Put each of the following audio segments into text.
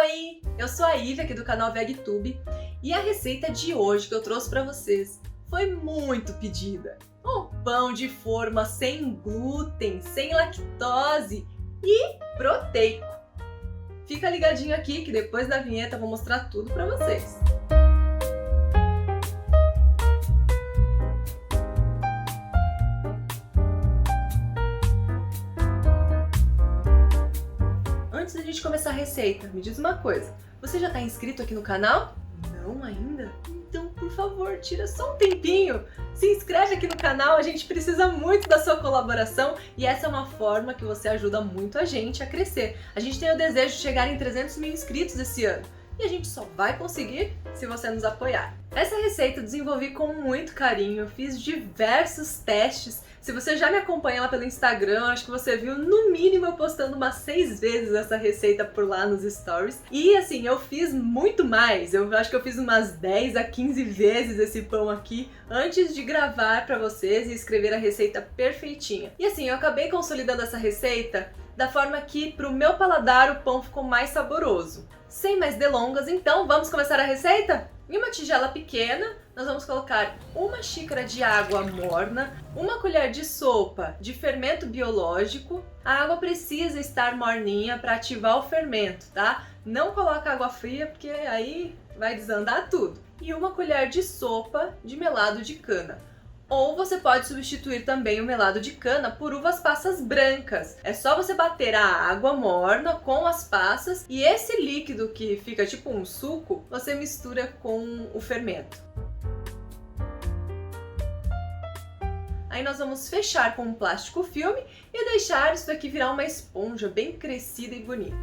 Oi, eu sou a Ivy aqui do canal VegTube e a receita de hoje que eu trouxe para vocês foi muito pedida. Um pão de forma sem glúten, sem lactose e proteico. Fica ligadinho aqui que depois da vinheta eu vou mostrar tudo para vocês. Antes da gente começar a receita, me diz uma coisa, você já está inscrito aqui no canal? Não ainda? Então, por favor, tira só um tempinho, se inscreve aqui no canal, a gente precisa muito da sua colaboração e essa é uma forma que você ajuda muito a gente a crescer. A gente tem o desejo de chegar em 300 mil inscritos esse ano e a gente só vai conseguir se você nos apoiar. Essa receita eu desenvolvi com muito carinho, fiz diversos testes. Se você já me acompanha lá pelo Instagram, acho que você viu no mínimo eu postando umas 6 vezes essa receita por lá nos stories. E assim, eu fiz muito mais, eu acho que eu fiz umas 10 a 15 vezes esse pão aqui antes de gravar pra vocês e escrever a receita perfeitinha. E assim, eu acabei consolidando essa receita da forma que pro meu paladar o pão ficou mais saboroso. Sem mais delongas, então vamos começar a receita? Em uma tigela pequena, nós vamos colocar 1 xícara de água morna, 1 colher de sopa de fermento biológico. A água precisa estar morninha para ativar o fermento, tá? Não coloca água fria porque aí vai desandar tudo. E 1 colher de sopa de melado de cana. Ou você pode substituir também o melado de cana por uvas passas brancas. É só você bater a água morna com as passas e esse líquido que fica tipo um suco, você mistura com o fermento. Aí nós vamos fechar com um plástico filme e deixar isso daqui virar uma esponja bem crescida e bonita.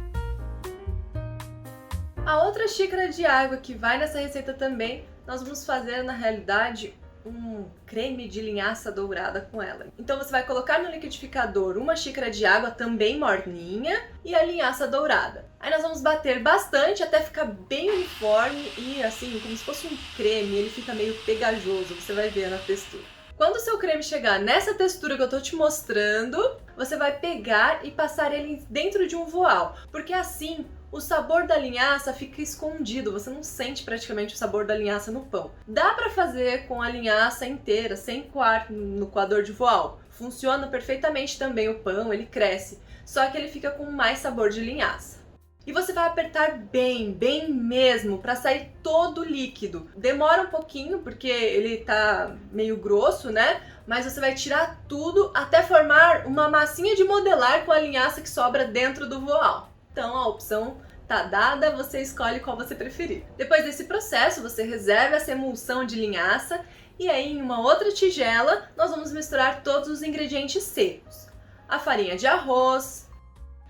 A outra xícara de água que vai nessa receita também, nós vamos fazer na realidade um creme de linhaça dourada com ela. Então você vai colocar no liquidificador 1 xícara de água também morninha e a linhaça dourada. Aí nós vamos bater bastante até ficar bem uniforme e assim, como se fosse um creme, ele fica meio pegajoso, você vai ver na textura. Quando o seu creme chegar nessa textura que eu tô te mostrando, você vai pegar e passar ele dentro de um voal, porque assim o sabor da linhaça fica escondido, você não sente praticamente o sabor da linhaça no pão. Dá pra fazer com a linhaça inteira, sem coar no coador de voal. Funciona perfeitamente também o pão, ele cresce, só que ele fica com mais sabor de linhaça. E você vai apertar bem mesmo, para sair todo o líquido. Demora um pouquinho, porque ele tá meio grosso, né? Mas você vai tirar tudo até formar uma massinha de modelar com a linhaça que sobra dentro do voal. Então a opção tá dada, você escolhe qual você preferir. Depois desse processo, você reserva essa emulsão de linhaça e aí em uma outra tigela nós vamos misturar todos os ingredientes secos. A farinha de arroz,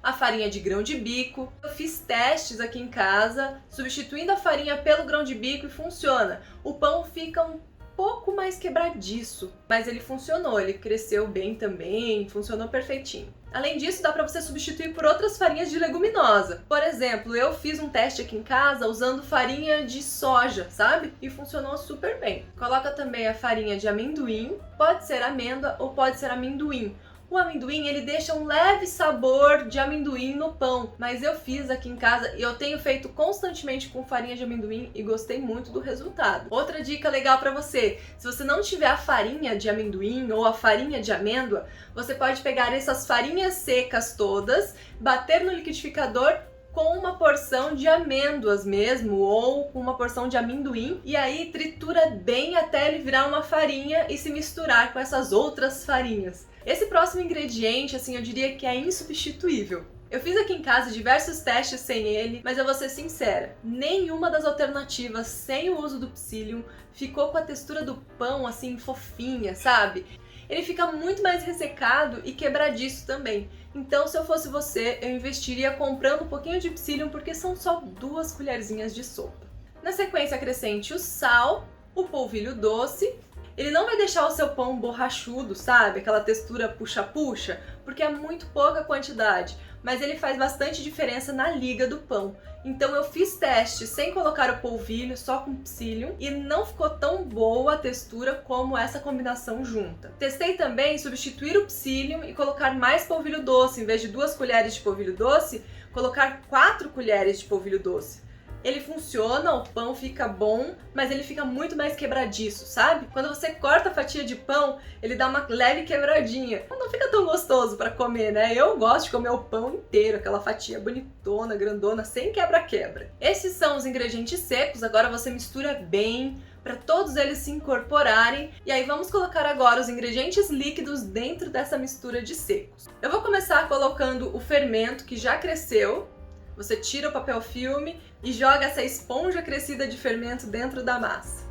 a farinha de grão de bico. Eu fiz testes aqui em casa, substituindo a farinha pelo grão de bico e funciona. O pão fica um pouco mais quebradiço, mas ele funcionou, ele cresceu bem também, funcionou perfeitinho. Além disso, dá para você substituir por outras farinhas de leguminosa. Por exemplo, eu fiz um teste aqui em casa usando farinha de soja, sabe? E funcionou super bem. Coloca também a farinha de amendoim, pode ser amêndoa ou pode ser amendoim. O amendoim, ele deixa um leve sabor de amendoim no pão, mas eu fiz aqui em casa e eu tenho feito constantemente com farinha de amendoim e gostei muito do resultado. Outra dica legal para você, se você não tiver a farinha de amendoim ou a farinha de amêndoa, você pode pegar essas farinhas secas todas, bater no liquidificador com uma porção de amêndoas mesmo, ou com uma porção de amendoim, e aí tritura bem até ele virar uma farinha e se misturar com essas outras farinhas. Esse próximo ingrediente, assim, eu diria que é insubstituível. Eu fiz aqui em casa diversos testes sem ele, mas eu vou ser sincera, nenhuma das alternativas sem o uso do psyllium ficou com a textura do pão assim fofinha, sabe? Ele fica muito mais ressecado e quebradiço também. Então, se eu fosse você, eu investiria comprando um pouquinho de psyllium porque são só 2 colherzinhas de sopa. Na sequência, acrescente o sal, o polvilho doce. Ele não vai deixar o seu pão borrachudo, sabe? Aquela textura puxa-puxa, porque é muito pouca quantidade, mas ele faz bastante diferença na liga do pão. Então eu fiz teste sem colocar o polvilho, só com psyllium, e não ficou tão boa a textura como essa combinação junta. Testei também substituir o psyllium e colocar mais polvilho doce, em vez de 2 colheres de polvilho doce, colocar 4 colheres de polvilho doce. Ele funciona, o pão fica bom, mas ele fica muito mais quebradiço, sabe? Quando você corta a fatia de pão, ele dá uma leve quebradinha. Não fica tão gostoso para comer, né? Eu gosto de comer o pão inteiro, aquela fatia bonitona, grandona, sem quebra-quebra. Esses são os ingredientes secos, agora você mistura bem para todos eles se incorporarem. E aí vamos colocar agora os ingredientes líquidos dentro dessa mistura de secos. Eu vou começar colocando o fermento que já cresceu. Você tira o papel filme e joga essa esponja crescida de fermento dentro da massa.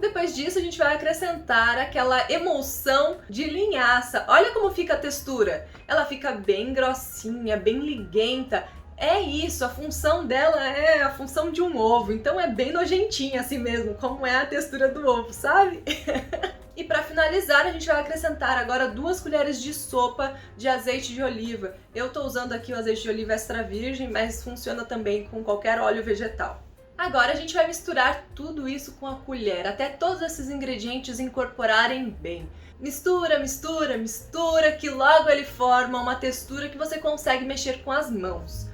Depois disso, a gente vai acrescentar aquela emulsão de linhaça. Olha como fica a textura. Ela fica bem grossinha, bem liguenta. É isso, a função dela é a função de um ovo. Então é bem nojentinha assim mesmo, como é a textura do ovo, sabe? E para finalizar, a gente vai acrescentar agora 2 colheres de sopa de azeite de oliva. Eu estou usando aqui o azeite de oliva extra virgem, mas funciona também com qualquer óleo vegetal. Agora a gente vai misturar tudo isso com a colher, até todos esses ingredientes incorporarem bem. Mistura, mistura, mistura, que logo ele forma uma textura que você consegue mexer com as mãos.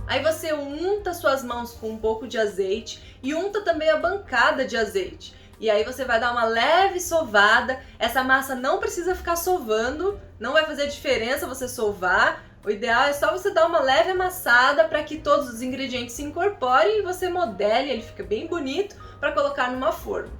Aí você unta suas mãos com um pouco de azeite e unta também a bancada de azeite. E aí você vai dar uma leve sovada. Essa massa não precisa ficar sovando, não vai fazer diferença você sovar. O ideal é só você dar uma leve amassada para que todos os ingredientes se incorporem e você modele, ele fica bem bonito para colocar numa forma.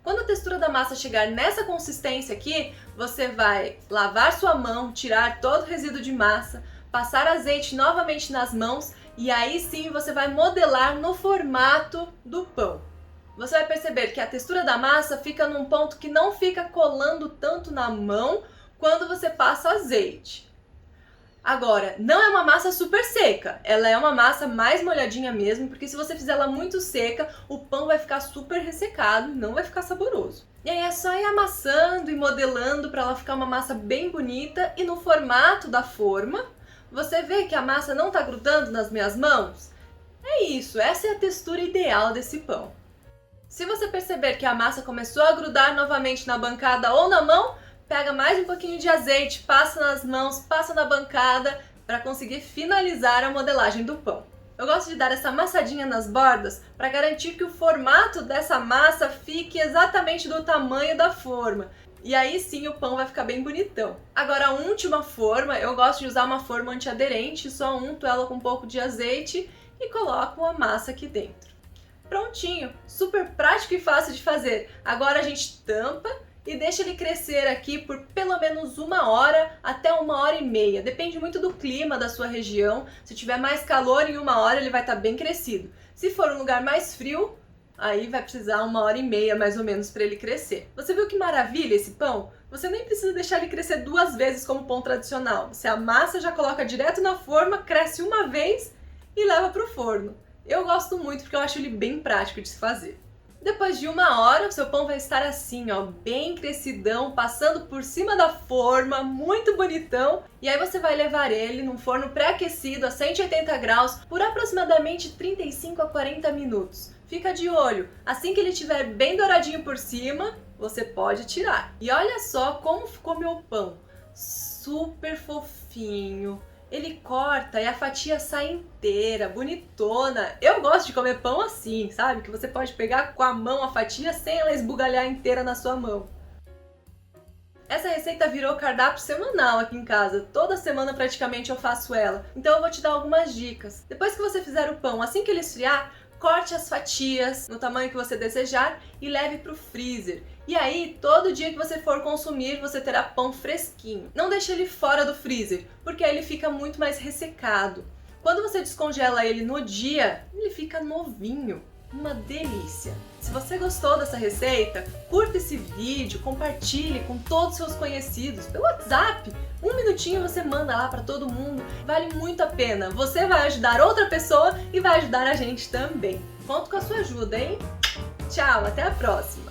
Quando a textura da massa chegar nessa consistência aqui, você vai lavar sua mão, tirar todo o resíduo de massa, passar azeite novamente nas mãos e aí sim você vai modelar no formato do pão. Você vai perceber que a textura da massa fica num ponto que não fica colando tanto na mão quando você passa azeite. Agora, não é uma massa super seca, ela é uma massa mais molhadinha mesmo, porque se você fizer ela muito seca, o pão vai ficar super ressecado e não vai ficar saboroso. E aí é só ir amassando e modelando para ela ficar uma massa bem bonita e no formato da forma. Você vê que a massa não está grudando nas minhas mãos? É isso, essa é a textura ideal desse pão. Se você perceber que a massa começou a grudar novamente na bancada ou na mão, pega mais um pouquinho de azeite, passa nas mãos, passa na bancada para conseguir finalizar a modelagem do pão. Eu gosto de dar essa amassadinha nas bordas para garantir que o formato dessa massa fique exatamente do tamanho da forma. E aí sim o pão vai ficar bem bonitão. Agora a última forma, eu gosto de usar uma forma antiaderente, só unto ela com um pouco de azeite e coloco a massa aqui dentro. Prontinho, super prático e fácil de fazer. Agora a gente tampa e deixa ele crescer aqui por pelo menos 1 hora até 1h30. Depende muito do clima da sua região. Se tiver mais calor, em 1 hora ele vai estar bem crescido. Se for um lugar mais frio, aí vai precisar 1h30 mais ou menos para ele crescer. Você viu que maravilha esse pão? Você nem precisa deixar ele crescer 2 vezes como pão tradicional. Você amassa, já coloca direto na forma, cresce uma vez e leva para o forno. Eu gosto muito porque eu acho ele bem prático de se fazer. Depois de 1 hora, o seu pão vai estar assim, ó, bem crescidão, passando por cima da forma, muito bonitão. E aí você vai levar ele num forno pré-aquecido a 180 graus por aproximadamente 35 a 40 minutos. Fica de olho, assim que ele estiver bem douradinho por cima, você pode tirar. E olha só como ficou meu pão, super fofinho. Ele corta e a fatia sai inteira, bonitona. Eu gosto de comer pão assim, sabe? Que você pode pegar com a mão a fatia sem ela esbugalhar inteira na sua mão. Essa receita virou cardápio semanal aqui em casa. Toda semana praticamente eu faço ela. Então eu vou te dar algumas dicas. Depois que você fizer o pão, assim que ele esfriar, corte as fatias no tamanho que você desejar e leve para o freezer. E aí, todo dia que você for consumir, você terá pão fresquinho. Não deixe ele fora do freezer, porque aí ele fica muito mais ressecado. Quando você descongela ele no dia, ele fica novinho. Uma delícia! Se você gostou dessa receita, curta esse vídeo, compartilhe com todos os seus conhecidos pelo WhatsApp. 1 minutinho você manda lá para todo mundo, vale muito a pena. Você vai ajudar outra pessoa e vai ajudar a gente também. Conto com a sua ajuda, hein? Tchau, até a próxima!